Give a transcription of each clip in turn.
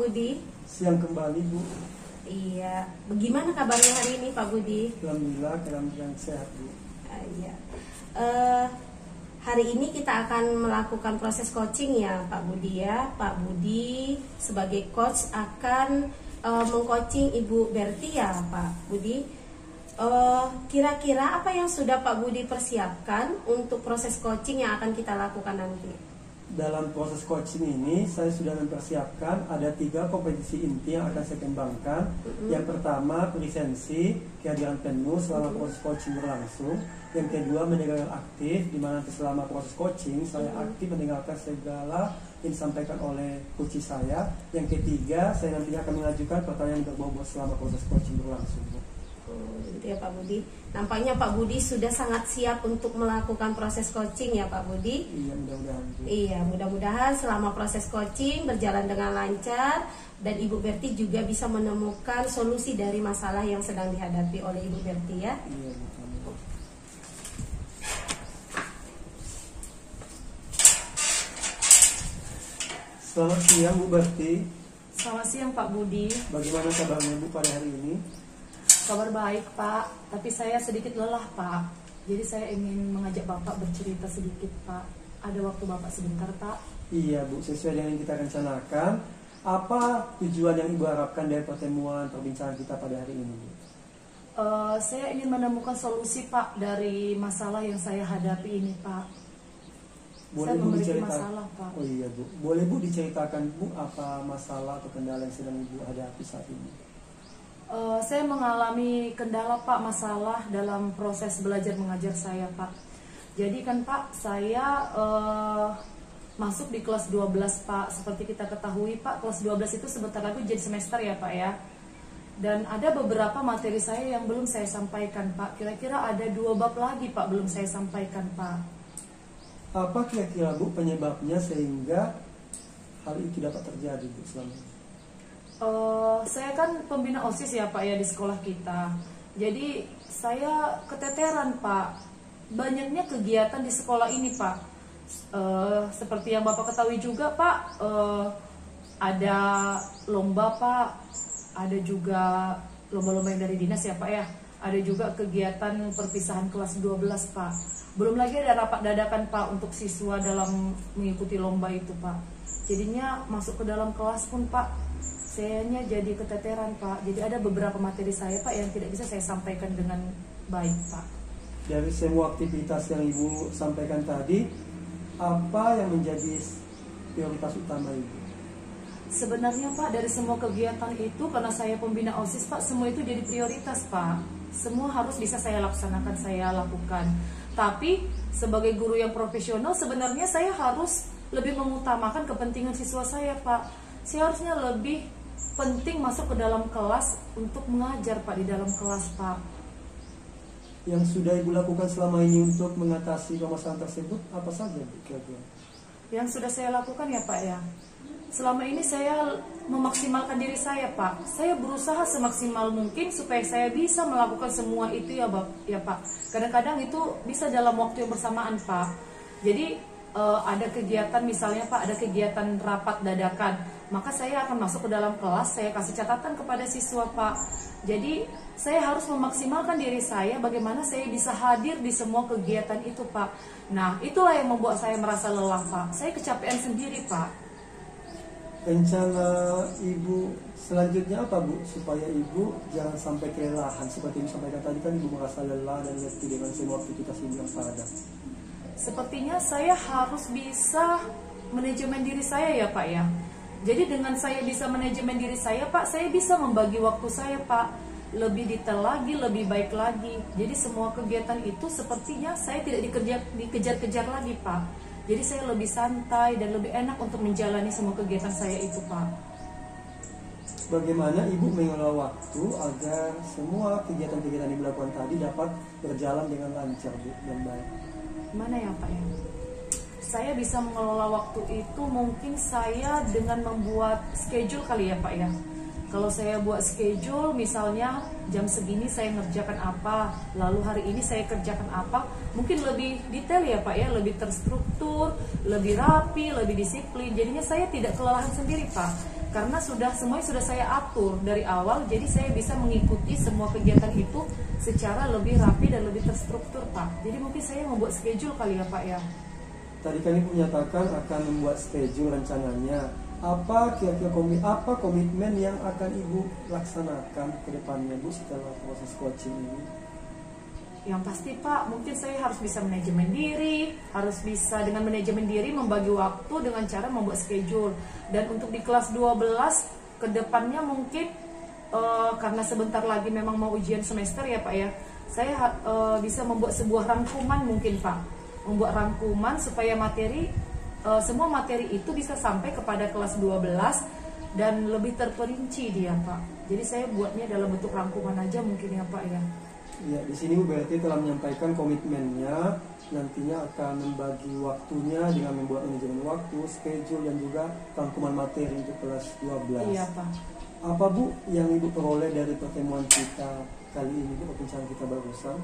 Budi. Siang kembali, Bu. Iya, bagaimana kabarnya hari ini Pak Budi? Alhamdulillah, keadaan sehat, Bu. Iya. Hari ini kita akan melakukan proses coaching ya Pak Budi ya. Pak Budi sebagai coach akan mengcoaching Ibu Berti ya Pak Budi. Kira-kira apa yang sudah Pak Budi persiapkan untuk proses coaching yang akan kita lakukan nanti? Dalam proses coaching ini, saya sudah mempersiapkan ada 3 kompetisi inti yang akan saya kembangkan. Yang pertama, presensi, kehadiran penuh selama proses coaching berlangsung. Yang kedua, mendengarkan aktif, di mana selama proses coaching, saya aktif mendengarkan segala yang disampaikan oleh coach saya. Yang ketiga, saya nantinya akan mengajukan pertanyaan berbobot selama proses coaching berlangsung. Gitu ya Pak Budi. Nampaknya Pak Budi sudah sangat siap untuk melakukan proses coaching ya Pak Budi. Iya, mudah-mudahan. Iya, mudah-mudahan selama proses coaching berjalan dengan lancar dan Ibu Berti juga bisa menemukan solusi dari masalah yang sedang dihadapi oleh Ibu Berti ya. Iya, betul. Selamat siang, Bu Berti. Selamat siang Pak Budi. Bagaimana kabarnya, Bu, pada hari ini? Kabar baik Pak, tapi saya sedikit lelah Pak. Jadi saya ingin mengajak Bapak bercerita sedikit Pak. Ada waktu Bapak sebentar Pak? Iya, Bu, sesuai dengan yang kita rencanakan. Apa tujuan yang Ibu harapkan dari pertemuan perbincangan kita pada hari ini, Bu? Saya ingin menemukan solusi Pak dari masalah yang saya hadapi ini Pak. Boleh Saya Bu memiliki diceritakan? masalah Pak. Oh iya, Bu. Boleh Bu diceritakan, Bu, apa masalah atau kendala yang sedang Ibu hadapi saat ini? Saya mengalami kendala Pak, masalah dalam proses belajar mengajar saya Pak. Jadi kan Pak, saya masuk di kelas 12 Pak. Seperti kita ketahui Pak, kelas 12 itu sebentar lagi jadi semester ya Pak ya. Dan ada beberapa materi saya yang belum saya sampaikan Pak. Kira-kira ada 2 bab lagi Pak belum saya sampaikan Pak. Apa kira-kira, Bu, penyebabnya sehingga hal itu dapat terjadi, Bu, selama ini? Saya kan pembina OSIS ya Pak ya di sekolah kita. Jadi saya keteteran Pak. Banyaknya kegiatan di sekolah ini Pak. Seperti yang Bapak ketahui juga Pak, ada lomba Pak. Ada juga lomba-lomba yang dari dinas ya Pak ya. Ada juga kegiatan perpisahan kelas 12 Pak. Belum lagi ada rapat dadakan Pak untuk siswa dalam mengikuti lomba itu Pak. Jadinya masuk ke dalam kelas pun Pak, sayanya jadi keteteran Pak. Jadi ada beberapa materi saya Pak yang tidak bisa saya sampaikan dengan baik Pak. Dari semua aktivitas yang Ibu sampaikan tadi, apa yang menjadi prioritas utama Ibu? Sebenarnya Pak, dari semua kegiatan itu, karena saya pembina OSIS Pak, semua itu jadi prioritas Pak. Semua harus bisa saya laksanakan, saya lakukan. Tapi sebagai guru yang profesional, sebenarnya saya harus lebih mengutamakan kepentingan siswa saya Pak. Saya harusnya lebih penting masuk ke dalam kelas untuk mengajar Pak, di dalam kelas Pak. Yang sudah Ibu lakukan selama ini untuk mengatasi permasalahan tersebut apa saja, Bu, kira-kira? Yang sudah saya lakukan ya Pak ya, selama ini saya memaksimalkan diri saya Pak. Saya berusaha semaksimal mungkin supaya saya bisa melakukan semua itu ya Pak. Kadang-kadang itu bisa dalam waktu yang bersamaan Pak. Jadi ada kegiatan misalnya Pak, ada kegiatan rapat dadakan, maka saya akan masuk ke dalam kelas, saya kasih catatan kepada siswa Pak. Jadi saya harus memaksimalkan diri saya bagaimana saya bisa hadir di semua kegiatan itu Pak. Nah itulah yang membuat saya merasa lelah Pak. Saya kecapean sendiri Pak. Rencana Ibu selanjutnya apa, Bu, supaya Ibu jangan sampai kelelahan? Seperti yang disampaikan tadi kan Ibu merasa lelah dan letih dengan semua aktivitas Ibu yang ada. Sepertinya saya harus bisa manajemen diri saya ya Pak ya. Jadi dengan saya bisa manajemen diri saya Pak, saya bisa membagi waktu saya Pak lebih detail lagi, lebih baik lagi. Jadi semua kegiatan itu sepertinya saya tidak dikejar-kejar lagi Pak. Jadi saya lebih santai dan lebih enak untuk menjalani semua kegiatan saya itu Pak. Bagaimana Ibu mengelola waktu agar semua kegiatan-kegiatan yang Ibu lakukan tadi dapat berjalan dengan lancar, Bu, dan baik? Mana ya Pak ya? Saya bisa mengelola waktu itu mungkin saya dengan membuat schedule kali ya Pak ya. Kalau saya buat schedule misalnya jam segini saya ngerjakan apa, lalu hari ini saya kerjakan apa, mungkin lebih detail ya Pak ya, lebih terstruktur, lebih rapi, lebih disiplin. Jadinya saya tidak kelelahan sendiri Pak. karena semuanya sudah saya atur dari awal, jadi saya bisa mengikuti semua kegiatan itu secara lebih rapi dan lebih terstruktur Pak. Jadi mungkin saya membuat schedule kali ya Pak ya. Tadi kan Ibu menyatakan akan membuat schedule rencananya. Apa kira-kira komitmen yang akan Ibu laksanakan ke depannya Bu setelah proses coaching ini? Yang pasti Pak, mungkin saya harus bisa manajemen diri, harus bisa dengan manajemen diri membagi waktu dengan cara membuat schedule. Dan untuk di kelas 12 ke depannya mungkin karena sebentar lagi memang mau ujian semester ya Pak ya, saya bisa membuat sebuah rangkuman mungkin Pak, membuat rangkuman supaya semua materi itu bisa sampai kepada kelas 12 dan lebih terperinci dia Pak. Jadi saya buatnya dalam bentuk rangkuman aja mungkin ya Pak ya. Ya, di sini Bu Berti telah menyampaikan komitmennya nantinya akan membagi waktunya dengan membuat manajemen waktu, schedule dan juga rangkuman materi untuk kelas 12. Iya Pak. Apa Bu yang Ibu peroleh dari pertemuan kita kali ini Bu, perbincangan kita barusan?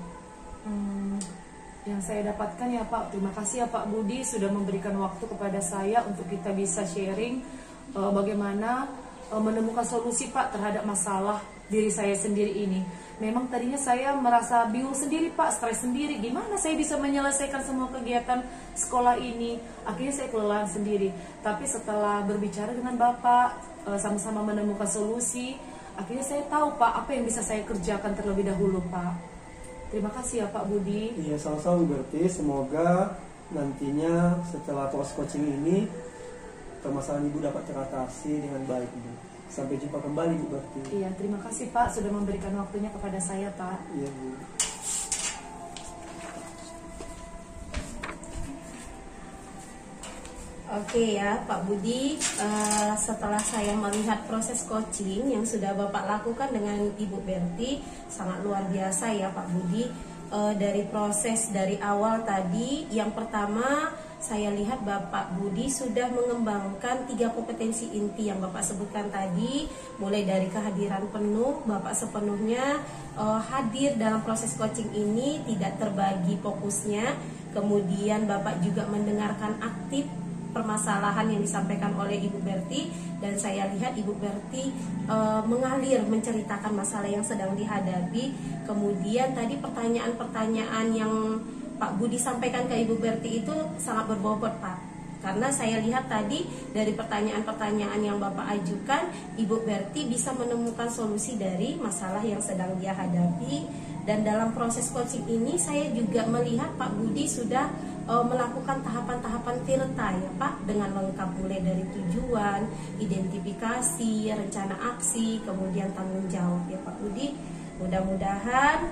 Yang saya dapatkan ya Pak, terima kasih ya Pak Budi sudah memberikan waktu kepada saya untuk kita bisa sharing bagaimana menemukan solusi Pak terhadap masalah diri saya sendiri ini. Memang tadinya saya merasa bingung sendiri Pak, stres sendiri, gimana saya bisa menyelesaikan semua kegiatan sekolah ini. Akhirnya saya kelelahan sendiri. Tapi setelah berbicara dengan Bapak, sama-sama menemukan solusi, akhirnya saya tahu Pak apa yang bisa saya kerjakan terlebih dahulu Pak. Terima kasih ya Pak Budi. Iya, sama-sama Bu Berti. Semoga nantinya setelah proses coaching ini permasalahan Ibu dapat teratasi dengan baik Bu. Sampai jumpa kembali Bu Berti. Iya, terima kasih Pak sudah memberikan waktunya kepada saya Pak. Iya Bu. Oke ya Pak Budi, setelah saya melihat proses coaching yang sudah Bapak lakukan dengan Ibu Berti, sangat luar biasa ya Pak Budi. Dari proses dari awal tadi, yang pertama saya lihat Bapak Budi sudah mengembangkan 3 kompetensi inti yang Bapak sebutkan tadi, mulai dari kehadiran penuh, Bapak sepenuhnya hadir dalam proses coaching ini, tidak terbagi fokusnya. Kemudian Bapak juga mendengarkan aktif permasalahan yang disampaikan oleh Ibu Berti, dan saya lihat Ibu Berti mengalir menceritakan masalah yang sedang dihadapi. Kemudian tadi pertanyaan-pertanyaan yang Pak Budi sampaikan ke Ibu Berti itu sangat berbobot Pak, karena saya lihat tadi dari pertanyaan-pertanyaan yang Bapak ajukan, Ibu Berti bisa menemukan solusi dari masalah yang sedang dia hadapi. Dan dalam proses coaching ini saya juga melihat Pak Budi sudah melakukan tahapan-tahapan tirta ya Pak, dengan lengkap mulai dari tujuan, identifikasi, rencana aksi, kemudian tanggung jawab ya Pak Budi. Mudah-mudahan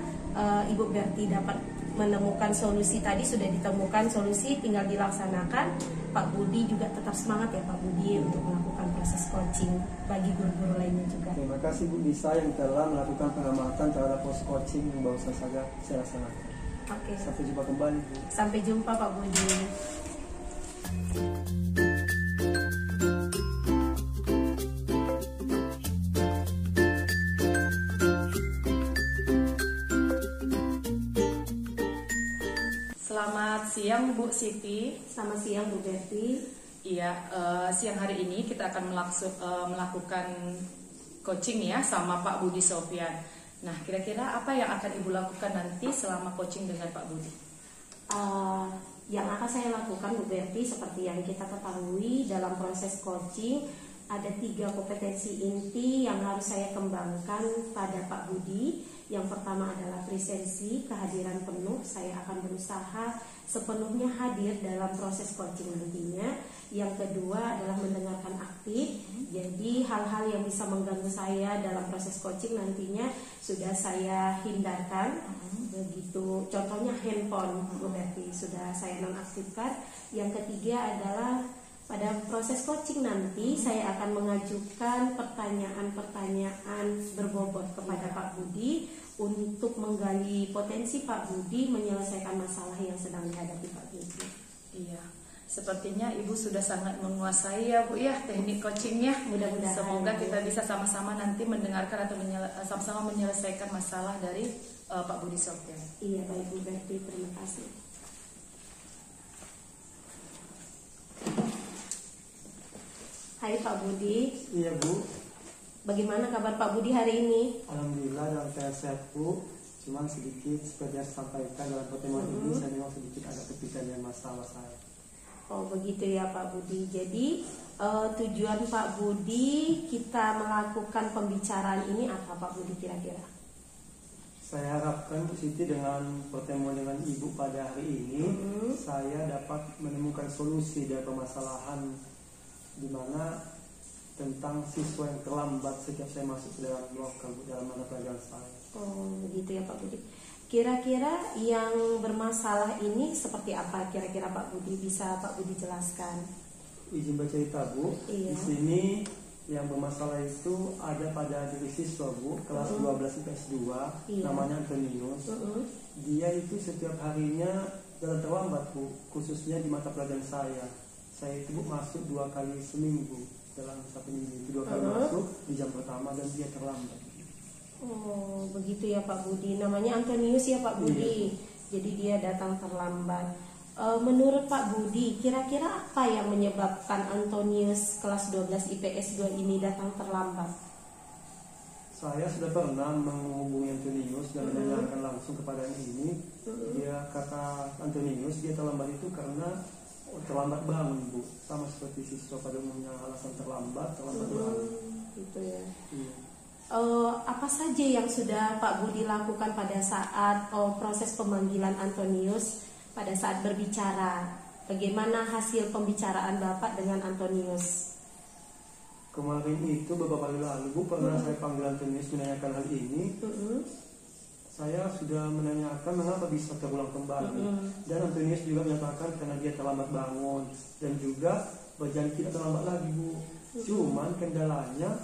Ibu Berti dapat menemukan solusi, tadi sudah ditemukan solusi, tinggal dilaksanakan. Pak Budi juga tetap semangat ya Pak Budi untuk melakukan proses coaching bagi guru-guru lainnya juga. Terima kasih Bu Nisa yang telah melakukan pengamatan terhadap proses coaching yang baru saja saya laksanakan. Oke. Sampai jumpa kembali Bu. Sampai jumpa Pak Budi. Selamat siang Bu Siti. Selamat siang Bu Berti. Iya, siang hari ini kita akan melakukan coaching ya sama Pak Budi Sofyan. Nah, kira-kira apa yang akan Ibu lakukan nanti selama coaching dengan Pak Budi? Yang akan saya lakukan Bu Berti, seperti yang kita ketahui dalam proses coaching ada 3 kompetensi inti yang harus saya kembangkan pada Pak Budi. Yang pertama adalah presensi, kehadiran penuh. Saya akan berusaha sepenuhnya hadir dalam proses coaching nantinya. Yang kedua adalah mendengarkan aktif. Jadi hal-hal yang bisa mengganggu saya dalam proses coaching nantinya sudah saya hindarkan. Begitu, contohnya handphone Bu Berti sudah saya nonaktifkan. Yang ketiga adalah pada proses coaching nanti saya akan mengajukan pertanyaan-pertanyaan berbobot kepada Pak Budi untuk menggali potensi Pak Budi menyelesaikan masalah yang sedang dihadapi Pak Budi. Iya, sepertinya Ibu sudah sangat menguasai ya Bu ya teknik coachingnya. Mudah-mudahan. Semoga kita bisa sama-sama nanti mendengarkan atau sama-sama menyelesaikan masalah dari Pak Budi Sofyan. Iya baik Bu Berti, terima kasih. Hai Hai Pak Budi. Iya Bu. Bagaimana kabar Pak Budi hari ini? Alhamdulillah dalam keadaan sehat Bu. Cuman sedikit seperti yang saya sampaikan dalam pertemuan ini, saya memang sedikit agak kepikiran dengan masalah saya. Oh begitu ya Pak Budi. Jadi tujuan Pak Budi kita melakukan pembicaraan ini apa Pak Budi kira-kira? Saya harapkan Bu Siti dengan pertemuan dengan Ibu pada hari ini, saya dapat menemukan solusi dari permasalahan di mana tentang siswa yang terlambat setiap saya masuk ke dalam lokal dalam mata pelajaran saya. Oh begitu ya Pak Budi. Kira-kira yang bermasalah ini seperti apa kira-kira Pak Budi, bisa Pak Budi jelaskan? Izin bercerita Bu. Iya. Di sini yang bermasalah itu ada pada diri siswa Bu, kelas 12 IPS 2, namanya Antonius. Dia itu setiap harinya terlambat Bu, khususnya di mata pelajaran saya. Saya itu Bu masuk 2 kali seminggu. Dalam 1 minggu itu 2 kali masuk di jam pertama dan dia terlambat. Oh begitu ya Pak Budi. Namanya Antonius ya Pak Budi. Jadi dia datang terlambat. Menurut Pak Budi, kira-kira apa yang menyebabkan Antonius kelas 12 IPS 2 ini datang terlambat? Saya sudah pernah menghubungi Antonius dan menanyakan langsung kepada ini. Dia kata Antonius dia terlambat itu karena terlambat bangun Bu, sama seperti siswa pada umumnya alasan terlambat bangun. Gitu ya. Apa saja yang sudah Pak Budi lakukan pada saat proses pemanggilan Antonius pada saat berbicara? Bagaimana hasil pembicaraan Bapak dengan Antonius? Kemarin itu beberapa hari lalu Bu pernah saya panggil Antonius menanyakan hal ini. Saya sudah menanyakan mengapa bisa terulang kembali, dan Antonius juga menyatakan karena dia terlambat bangun dan juga berjanji tidak terlambat lagi Bu. Cuman kendalanya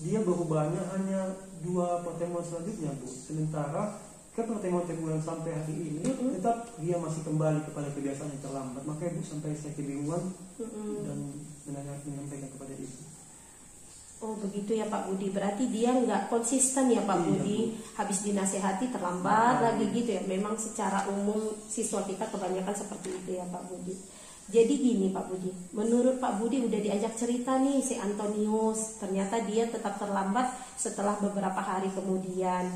dia berubahnya hanya 2 pertemuan selanjutnya Bu, sementara ke pertemuan sampai hari ini tetap dia masih kembali kepada kebiasaan yang terlambat. Makanya Bu sampai saya kebingungan dan menyampaikan kepada Ibu. Oh begitu ya Pak Budi, berarti dia nggak konsisten ya Pak Budi, habis dinasehati terlambat lagi gitu ya. Memang secara umum siswa kita kebanyakan seperti itu ya Pak Budi. Jadi gini Pak Budi, menurut Pak Budi udah diajak cerita nih si Antonius, ternyata dia tetap terlambat setelah beberapa hari kemudian.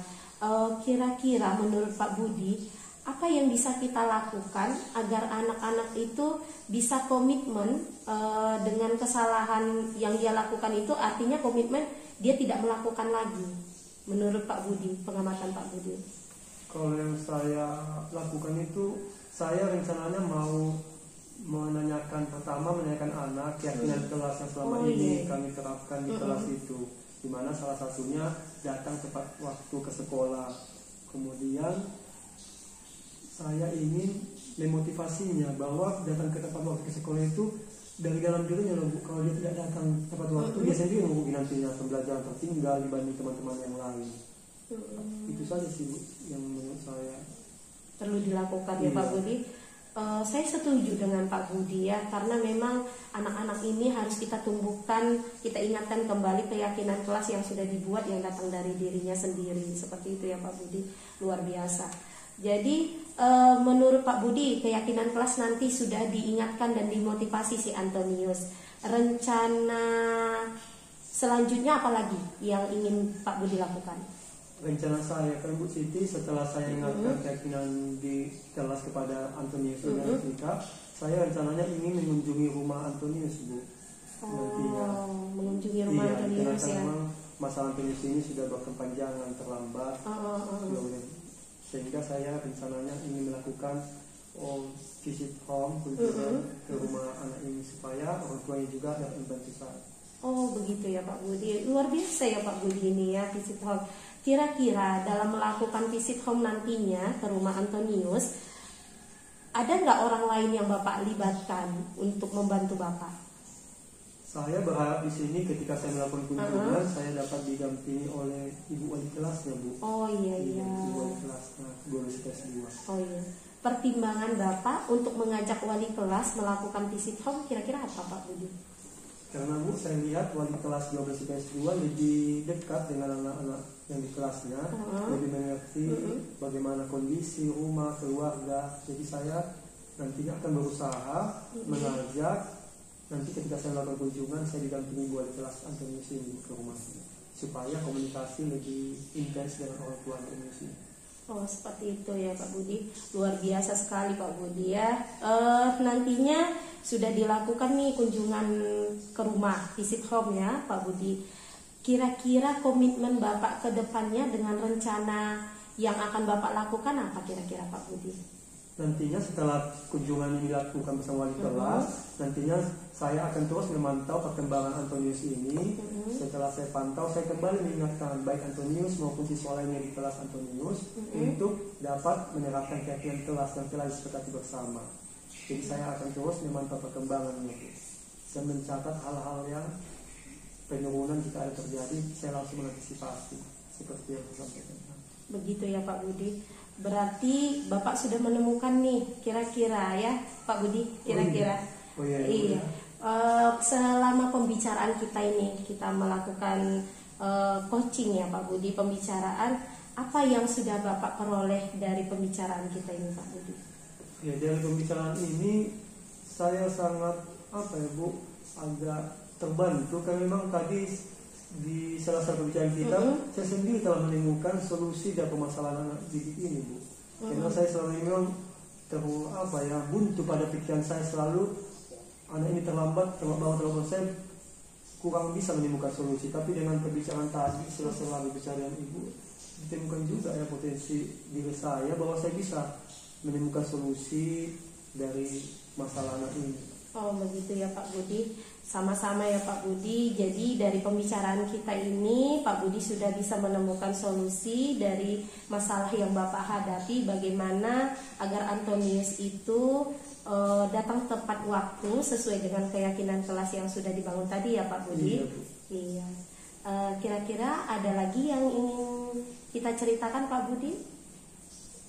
Kira-kira menurut Pak Budi, apa yang bisa kita lakukan agar anak-anak itu bisa komitmen dengan kesalahan yang dia lakukan itu, artinya komitmen dia tidak melakukan lagi. Menurut Pak Budi, pengamatan Pak Budi. Kalau yang saya lakukan itu, saya rencananya mau menanyakan anak keyakinan kelas yang selama ini kami terapkan di kelas itu, di mana salah satunya datang tepat waktu ke sekolah. Kemudian saya ingin memotivasinya bahwa datang ke tepat waktu ke sekolah itu dari dalam dirinya loh Bu. Kalau dia tidak datang tepat waktu, dia sendiri mungkin nantinya pembelajaran tertinggal dibanding teman-teman yang lain. Itu saja sih Bu yang menurut saya perlu dilakukan ya Pak Budi. Saya setuju dengan Pak Budi ya, karena memang anak-anak ini harus kita tumbuhkan, kita ingatkan kembali keyakinan kelas yang sudah dibuat yang datang dari dirinya sendiri. Seperti itu ya Pak Budi, luar biasa. Jadi menurut Pak Budi, keyakinan kelas nanti sudah diingatkan dan dimotivasi si Antonius. Rencana selanjutnya apa lagi yang ingin Pak Budi lakukan? Rencana saya kan Bu Siti, setelah saya ingatkan keyakinan di kelas kepada Antonius dan Rika, saya rencananya ingin mengunjungi rumah Antonius Bu. Nantinya mengunjungi rumah Antonius ya. Memang masalah Antonius ini sudah berkepanjangan, terlambat, sehingga saya rencananya ingin melakukan visit home kunjungan ke rumah anak ini supaya orang tuanya juga dapat membantu saya. Oh begitu ya Pak Budi, luar biasa ya Pak Budi ini ya visit home. Kira-kira dalam melakukan visit home nantinya ke rumah Antonius, ada nggak orang lain yang Bapak libatkan untuk membantu Bapak? Saya berharap di sini ketika saya melakukan kunjungan, saya dapat didampingi oleh ibu wali kelasnya Bu. Oh iya. Ibu wali kelasnya guru IPS 2. Oh iya. Pertimbangan Bapak untuk mengajak wali kelas melakukan visit home kira-kira apa Pak Budi? Karena Bu, saya lihat wali kelas 12 IPS 2 lebih dekat dengan anak-anak yang di kelasnya, lebih mengerti bagaimana kondisi rumah, keluarga. Jadi saya nantinya akan berusaha mengajak nanti ketika saya melakukan kunjungan saya didampingi wali kelas Antonius ini ke rumahnya supaya komunikasi lebih intens dengan orang tua Antonius ini. Oh, seperti itu ya Pak Budi. Luar biasa sekali Pak Budi ya. Nantinya sudah dilakukan nih kunjungan ke rumah, visit home ya Pak Budi. Kira-kira komitmen Bapak ke depannya dengan rencana yang akan Bapak lakukan apa kira-kira Pak Budi? Nantinya setelah kunjungan ini dilakukan bersama wali kelas, nantinya saya akan terus memantau perkembangan Antonius ini. Setelah saya pantau, saya kembali mengingatkan baik Antonius maupun siswa lainnya di kelas Antonius untuk dapat menerapkan keyakinan kelas yang telah disepakati bersama. Jadi saya akan terus memantau perkembangannya dan mencatat hal-hal yang penurunan jika ada terjadi, saya langsung mengantisipasi seperti yang saya sampaikan. Begitu ya Pak Budi. Berarti Bapak sudah menemukan nih kira-kira ya Pak Budi, kira-kira. Iya. Selama pembicaraan kita ini kita melakukan coaching ya Pak Budi, pembicaraan, apa yang sudah Bapak peroleh dari pembicaraan kita ini Pak Budi? Ya, dari pembicaraan ini saya sangat agak terbantu karena memang tadi di salah satu pembicaraan kita saya sendiri telah menemukan solusi dari permasalahan anak didik ini Bu. Karena saya selalu memang buntu pada pikiran saya selalu anak ini terlambat saya kurang bisa menemukan solusi. Tapi dengan pembicaraan tadi setelah berbicara dengan Ibu ditemukan juga ya potensi diri saya bahwa saya bisa menemukan solusi dari masalah anak ini. Oh begitu ya Pak Budi. Sama-sama ya Pak Budi. Jadi dari pembicaraan kita ini Pak Budi sudah bisa menemukan solusi dari masalah yang Bapak hadapi, bagaimana agar Antonius itu datang tepat waktu sesuai dengan keyakinan kelas yang sudah dibangun tadi ya Pak Budi. Iya. Kira-kira ada lagi yang ingin kita ceritakan Pak Budi?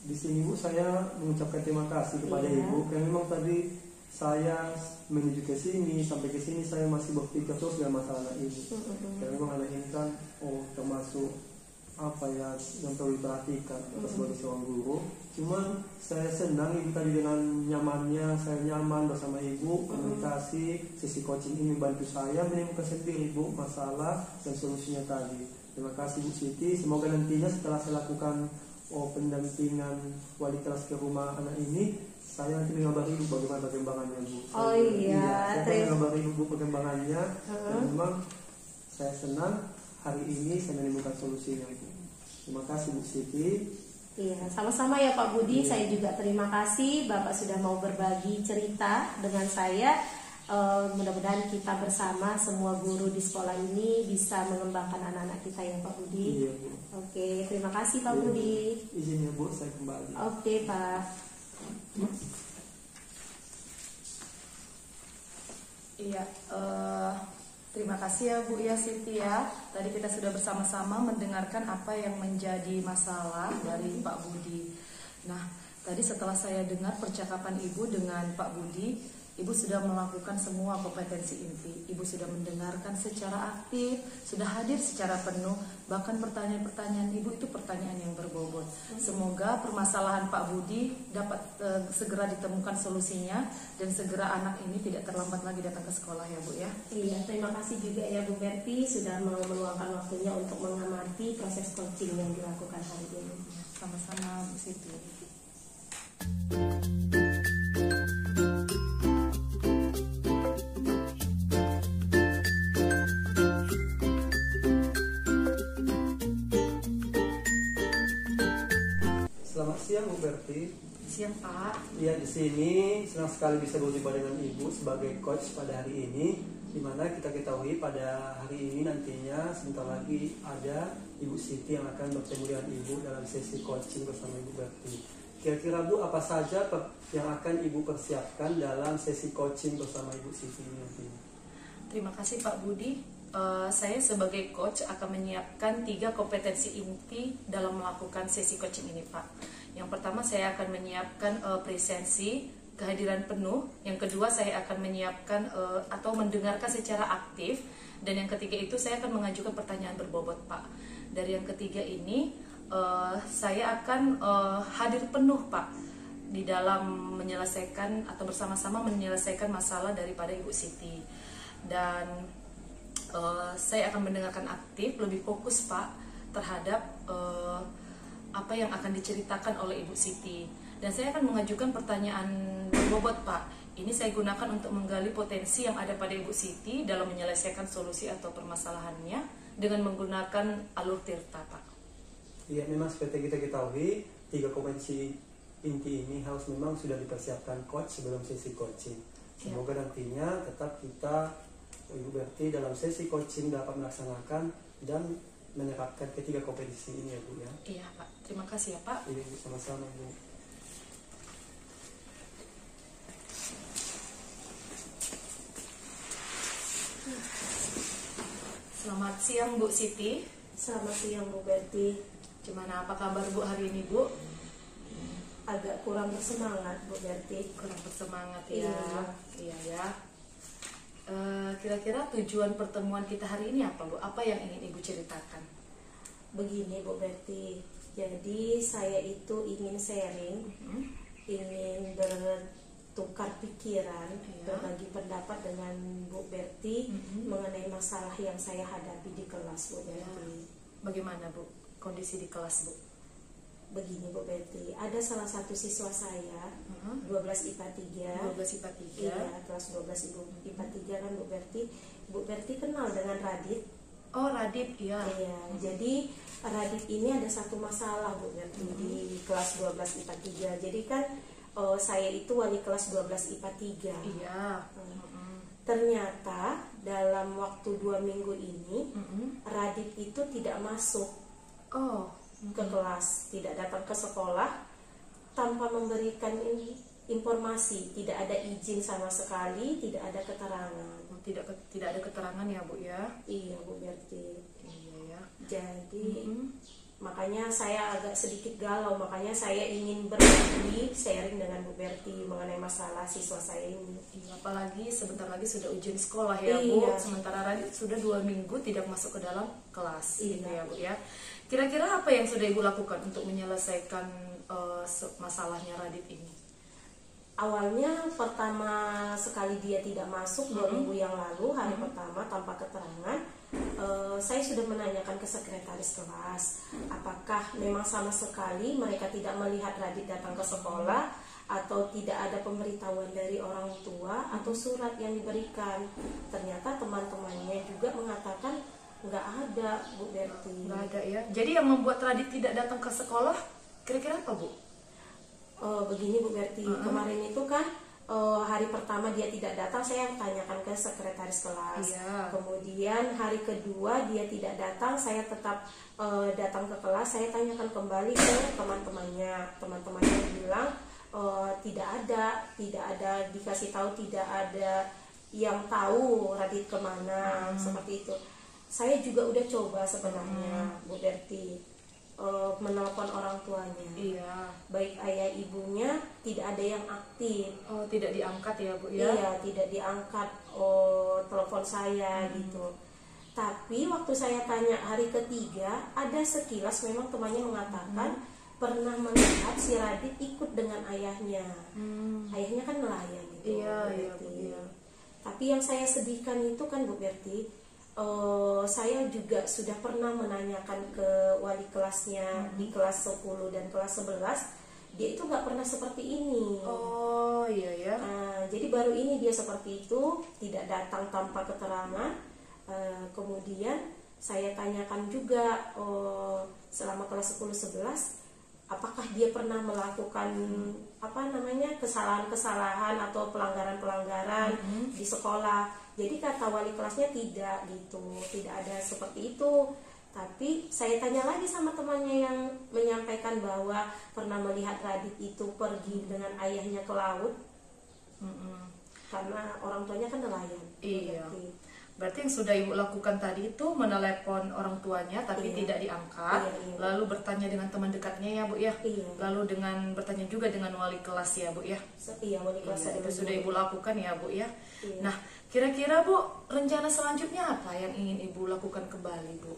Di sini Bu saya mengucapkan terima kasih kepada Ibu karena memang tadi saya menuju ke sini, sampai ke sini saya masih berpikir terus dengan masalah anak ini. Karena memang anak ini kan termasuk yang perlu diperhatikan sebagai seorang guru. Cuman saya senang Ibu tadi dengan nyamannya, saya nyaman bersama Ibu, komunikasi, sisi coaching ini membantu saya menemukan sendiri Bu masalah dan solusinya tadi. Terima kasih Bu Siti, semoga nantinya setelah saya lakukan pendampingan wali kelas ke rumah anak ini, saya nanti mengabari Ibu bagaimana perkembangannya Bu. Iya, saya mengabari Ibu perkembangannya dan memang saya senang hari ini saya menemukan solusinya Bu. Terima kasih Bu Siti. Iya, sama-sama ya Pak Budi. Saya juga terima kasih Bapak sudah mau berbagi cerita dengan saya. Mudah-mudahan kita bersama semua guru di sekolah ini bisa mengembangkan anak-anak kita ya Pak Budi. Iya, Bu. Oke, terima kasih Pak Budi. Izinnya Bu, saya kembali. Oke Pak. Iya, terima kasih ya Bu ya Siti ya. Tadi kita sudah bersama-sama mendengarkan apa yang menjadi masalah dari Pak Budi. Nah, tadi setelah saya dengar percakapan Ibu dengan Pak Budi, Ibu sudah melakukan semua kompetensi inti. Ibu sudah mendengarkan secara aktif, sudah hadir secara penuh. Bahkan pertanyaan-pertanyaan Ibu itu pertanyaan yang berbobot. Semoga permasalahan Pak Budi dapat segera ditemukan solusinya dan segera anak ini tidak terlambat lagi datang ke sekolah ya Bu ya. Iya, terima kasih juga ya Bu Berti sudah mau meluangkan waktunya untuk mengamati proses coaching yang dilakukan hari ini. Sama-sama Bu Siti. Selamat siang Bu Berti. Siang Pak. Ya, di sini senang sekali bisa berjumpa dengan Ibu sebagai coach pada hari ini, di mana kita ketahui pada hari ini nantinya sebentar lagi ada Ibu Siti yang akan bertemu dengan Ibu dalam sesi coaching bersama Ibu Berti. Kira-kira Bu, apa saja yang akan Ibu persiapkan dalam sesi coaching bersama Ibu Siti ini nantinya? Terima kasih Pak Budi. Saya sebagai coach akan menyiapkan 3 kompetensi inti dalam melakukan sesi coaching ini Pak. Yang pertama saya akan menyiapkan presensi, kehadiran penuh. Yang kedua saya akan menyiapkan atau mendengarkan secara aktif. Dan yang ketiga itu saya akan mengajukan pertanyaan berbobot Pak. Dari yang ketiga ini saya akan hadir penuh Pak di dalam menyelesaikan atau bersama-sama menyelesaikan masalah daripada Ibu Siti. Dan saya akan mendengarkan aktif, lebih fokus Pak terhadap apa yang akan diceritakan oleh Ibu Siti. Dan saya akan mengajukan pertanyaan berbobot Pak. Ini saya gunakan untuk menggali potensi yang ada pada Ibu Siti dalam menyelesaikan solusi atau permasalahannya dengan menggunakan alur tirta Pak. Iya, memang seperti kita ketahui 3 kompetensi inti ini harus memang sudah dipersiapkan coach sebelum sesi coaching. Semoga nantinya tetap kita Ibu Berti dalam sesi coaching dapat melaksanakan dan menerapkan ketiga kompetensi ini ya Bu ya. Iya Pak, terima kasih ya Pak. Iya, sama-sama Bu. Selamat siang Bu Siti. Selamat siang Bu Berti. Gimana, apa kabar Bu hari ini Bu? Agak kurang bersemangat Bu Berti. Kurang bersemangat ya. Iya. Iya ya. Kira-kira tujuan pertemuan kita hari ini apa Bu? Apa yang ingin Ibu ceritakan? Begini Bu Berti, jadi saya itu ingin sharing, ingin bertukar pikiran, Iya. berbagi pendapat dengan Bu Berti mengenai masalah yang saya hadapi di kelas Bu Berti. Bagaimana Bu kondisi di kelas Bu? Begini Bu Berti, ada salah satu siswa saya 12 IPA 3. 12 IPA 3. Iya, kelas 12 IPA 3 kan Bu Berti. Bu Berti kenal dengan Radit. Oh Radit, iya. Iya, jadi Radit ini ada satu masalah Bu Berti di kelas 12 IPA 3. Jadi kan saya itu wali kelas 12 IPA 3. Iya. Ternyata dalam waktu 2 minggu ini Radit itu tidak masuk Oh. ke kelas, tidak datang ke sekolah tanpa memberikan informasi, tidak ada izin sama sekali, tidak ada keterangan. Tidak ada keterangan ya Bu ya. Iya Bu Berti. Iya ya. Jadi makanya saya agak sedikit galau, makanya saya ingin berbagi sharing dengan Bu Berti mengenai masalah siswa saya ini. Iya, apalagi sebentar lagi sudah ujian sekolah ya Bu. Iya. Sementara Radit sudah 2 minggu tidak masuk ke dalam kelas. Iya. Gitu ya Bu ya. Kira-kira apa yang sudah Ibu lakukan untuk menyelesaikan masalahnya Radit ini? Awalnya pertama sekali dia tidak masuk 2 minggu yang lalu, hari pertama tanpa keterangan, saya sudah menanyakan ke sekretaris kelas apakah memang sama sekali mereka tidak melihat Radit datang ke sekolah, atau tidak ada pemberitahuan dari orang tua atau surat yang diberikan. Ternyata teman-temannya juga mengatakan nggak ada Bu Berti. Nggak ada ya. Jadi yang membuat Radit tidak datang ke sekolah kira-kira apa Bu? Begini Bu Berti, kemarin itu kan hari pertama dia tidak datang, saya tanyakan ke sekretaris kelas. Iya. Kemudian hari kedua dia tidak datang, saya tetap datang ke kelas, saya tanyakan kembali ke teman-temannya. Teman-temannya bilang tidak ada dikasih tahu, tidak ada yang tahu Radit kemana, seperti itu. Saya juga udah coba sebenarnya Bu Berti menelpon orang tuanya. Iya. Baik ayah ibunya tidak ada yang aktif. Oh, tidak diangkat ya Bu ya? Iya, tidak diangkat telepon saya gitu. Tapi waktu saya tanya hari ketiga, ada sekilas memang temannya mengatakan pernah melihat si Radit ikut dengan ayahnya. Ayahnya kan nelayan gitu. Iya, Bu iya, Berti. Bu, iya. Tapi yang saya sedihkan itu kan Bu Berti, saya juga sudah pernah menanyakan ke wali kelasnya di kelas 10 dan kelas 11, dia itu nggak pernah seperti ini. Oh iya ya. Jadi baru ini dia seperti itu, tidak datang tanpa keterangan. Kemudian saya tanyakan juga selama kelas 10-11, apakah dia pernah melakukan kesalahan-kesalahan atau pelanggaran-pelanggaran di sekolah. Jadi kata wali kelasnya tidak gitu, tidak ada seperti itu. Tapi saya tanya lagi sama temannya yang menyampaikan bahwa pernah melihat Radit itu pergi dengan ayahnya ke laut, karena orang tuanya kan nelayan. Iya. Berarti. Berarti yang sudah Ibu lakukan tadi itu menelepon orang tuanya tapi Iya. tidak diangkat, Iya. lalu bertanya dengan teman dekatnya ya Bu ya, Iya. lalu dengan bertanya juga dengan wali kelas ya Bu ya. Iya, wali kelas Iya, ada itu berdua. sudah Ibu lakukan ya Bu ya. Iya. Nah, kira-kira Bu rencana selanjutnya apa yang ingin Ibu lakukan kembali Bu?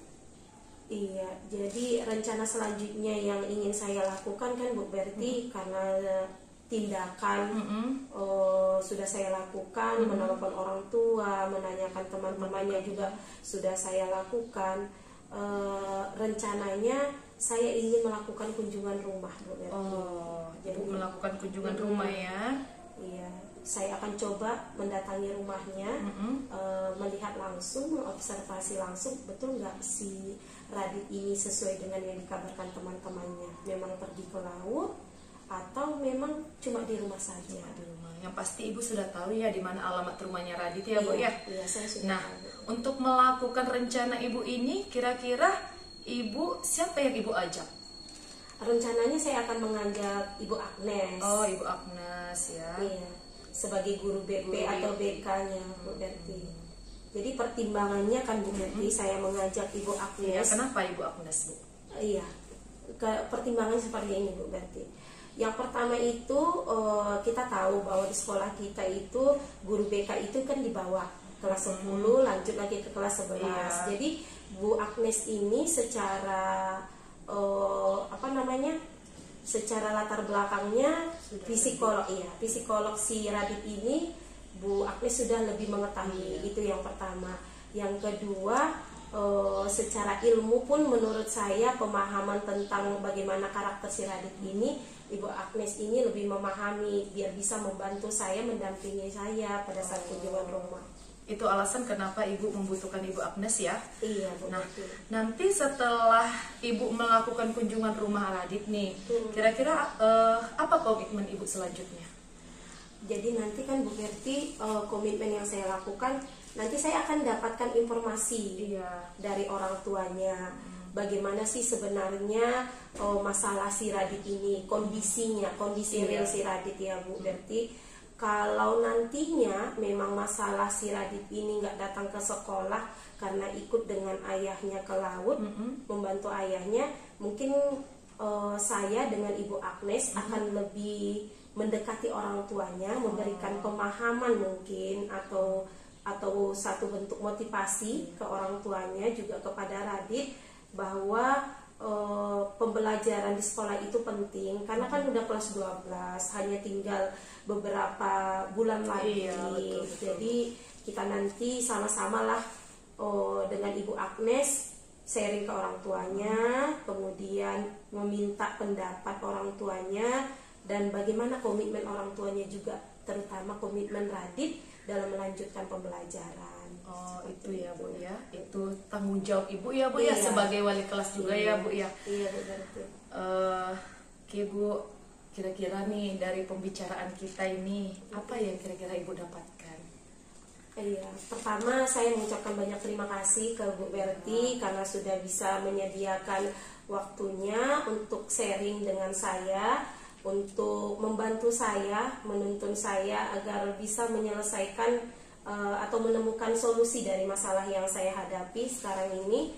Iya, jadi rencana selanjutnya yang ingin saya lakukan kan Bu Berti, karena tindakan sudah saya lakukan, menelpon orang tua, menanyakan teman-temannya juga sudah saya lakukan. Rencananya saya ingin melakukan kunjungan rumah, Bu Berti. Jadi melakukan kunjungan rumah ya. Iya, saya akan coba mendatangi rumahnya, melihat langsung, mengobservasi langsung, betul nggak si Radit ini sesuai dengan yang dikabarkan teman-temannya, memang pergi ke laut atau memang cuma di rumah saja. Di rumah. Yang pasti Ibu sudah tahu ya di mana alamat rumahnya Radit ya, Bu ya. Iya, saya sudah Nah, tahu. untuk melakukan rencana Ibu ini, kira-kira Ibu siapa yang Ibu ajak? Rencananya saya akan mengajak Ibu Agnes. Oh, Ibu Agnes ya. Iya, sebagai guru BP Guru atau BP. BK-nya Bu Berti. Jadi pertimbangannya kan Bu Berti, saya mengajak Ibu Ya, Agnes. kenapa Ibu Agnes, Bu? Iya, pertimbangan seperti ini Bu Berti. Yang pertama itu kita tahu bahwa di sekolah kita itu guru BK itu kan di bawah kelas 10 lanjut lagi ke kelas 11. Iya. Jadi Bu Agnes ini secara secara latar belakangnya psikolog si Radit ini Bu Agnes sudah lebih mengetahui. Itu yang pertama. Yang kedua, secara ilmu pun menurut saya pemahaman tentang bagaimana karakter si Radit ini, Ibu Agnes ini lebih memahami biar bisa membantu saya, mendampingi saya pada saat kunjungan rumah. Itu alasan kenapa Ibu membutuhkan Ibu Agnes ya. Iya, Bu. Nah, Betul. nanti setelah Ibu melakukan kunjungan rumah Radit nih, kira-kira apa komitmen Ibu selanjutnya? Jadi nanti kan Bu Berti, komitmen yang saya lakukan, nanti saya akan dapatkan informasi dari orang tuanya. Bagaimana sih sebenarnya masalah si Radit ini, kondisi real si Radit ya Bu Berti. Kalau nantinya memang masalah si Radit ini nggak datang ke sekolah karena ikut dengan ayahnya ke laut, membantu ayahnya, mungkin saya dengan Ibu Agnes akan lebih mendekati orang tuanya, memberikan pemahaman mungkin atau satu bentuk motivasi ke orang tuanya juga kepada Radit bahwa pembelajaran di sekolah itu penting karena kan udah kelas 12, hanya tinggal beberapa bulan lagi. Betul. Jadi kita nanti sama-sama lah dengan Ibu Agnes sharing ke orang tuanya, kemudian meminta pendapat orang tuanya dan bagaimana komitmen orang tuanya juga, terutama komitmen Radit dalam melanjutkan pembelajaran. Oh, itu ya Bu ya. Itu tanggung jawab Ibu ya Bu ya, sebagai wali kelas juga ya Bu ya. Iya Bu Berti. Oke Bu, kira-kira nih dari pembicaraan kita ini apa yang kira-kira Ibu dapatkan? Iya, pertama saya mengucapkan banyak terima kasih ke Bu Berti karena sudah bisa menyediakan waktunya untuk sharing dengan saya, untuk membantu saya, menuntun saya agar bisa menyelesaikan atau menemukan solusi dari masalah yang saya hadapi sekarang ini.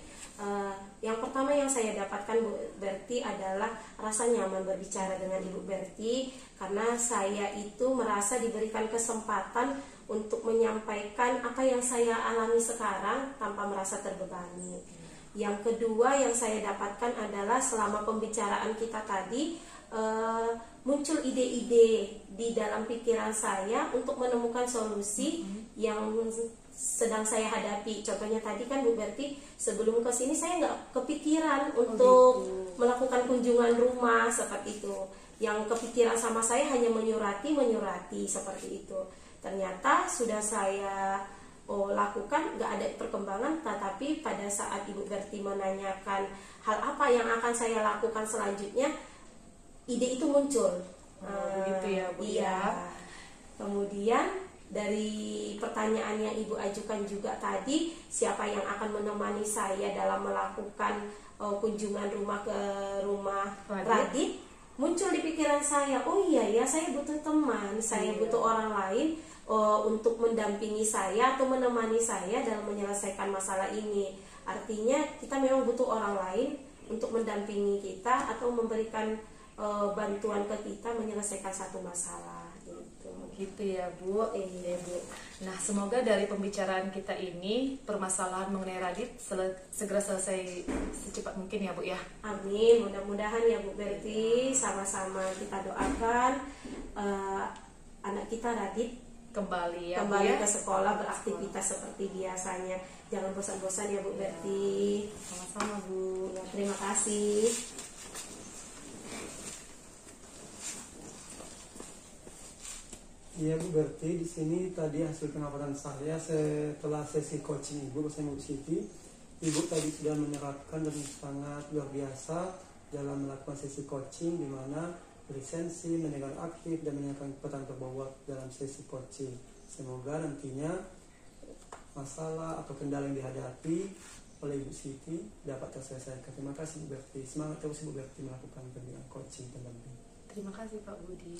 Yang pertama yang saya dapatkan Bu Berti adalah rasa nyaman berbicara dengan Ibu Berti karena saya itu merasa diberikan kesempatan untuk menyampaikan apa yang saya alami sekarang tanpa merasa terbebani. Yang kedua yang saya dapatkan adalah selama pembicaraan kita tadi muncul ide-ide di dalam pikiran saya untuk menemukan solusi yang sedang saya hadapi. Contohnya tadi kan Bu Berti, sebelum ke sini saya nggak kepikiran untuk melakukan kunjungan rumah seperti itu. Yang kepikiran sama saya hanya menyurati seperti itu. Ternyata sudah saya lakukan, nggak ada perkembangan. Tetapi pada saat Ibu Berti menanyakan hal apa yang akan saya lakukan selanjutnya, ide itu muncul. Begitu ya Bu. Iya. Kemudian dari pertanyaan yang Ibu ajukan juga tadi, siapa yang akan menemani saya dalam melakukan kunjungan rumah ke rumah Radit, muncul di pikiran saya, oh iya ya, saya butuh teman, saya butuh orang lain untuk mendampingi saya atau menemani saya dalam menyelesaikan masalah ini. Artinya kita memang butuh orang lain untuk mendampingi kita atau memberikan bantuan ke kita menyelesaikan satu masalah. Gitu ya Bu. Iya Bu. Nah, semoga dari pembicaraan kita ini permasalahan mengenai Radit segera selesai secepat mungkin ya Bu ya. Amin, mudah-mudahan ya Bu Berti, sama-sama kita doakan anak kita Radit Kembali ya, Bu, kembali ya. ke sekolah beraktivitas seperti biasanya. Jangan bosan-bosan ya Bu Berti. Sama-sama, Bu. Ya, terima kasih. Iya Bu Berti, di sini tadi hasil pengamatan saya setelah sesi coaching Ibu bersama Bu Siti. Ibu tadi sudah menerapkan dan sangat luar biasa dalam melakukan sesi coaching, di mana berlisensi, mendengar aktif, dan menanyakan pertanyaan terbawah dalam sesi coaching. Semoga nantinya masalah atau kendala yang dihadapi oleh Ibu Siti dapat terselesaikan. Terima kasih Bu Berti. Semangat terus Ibu Berti melakukan pembinaan coaching pendamping. Terima kasih Pak Budi.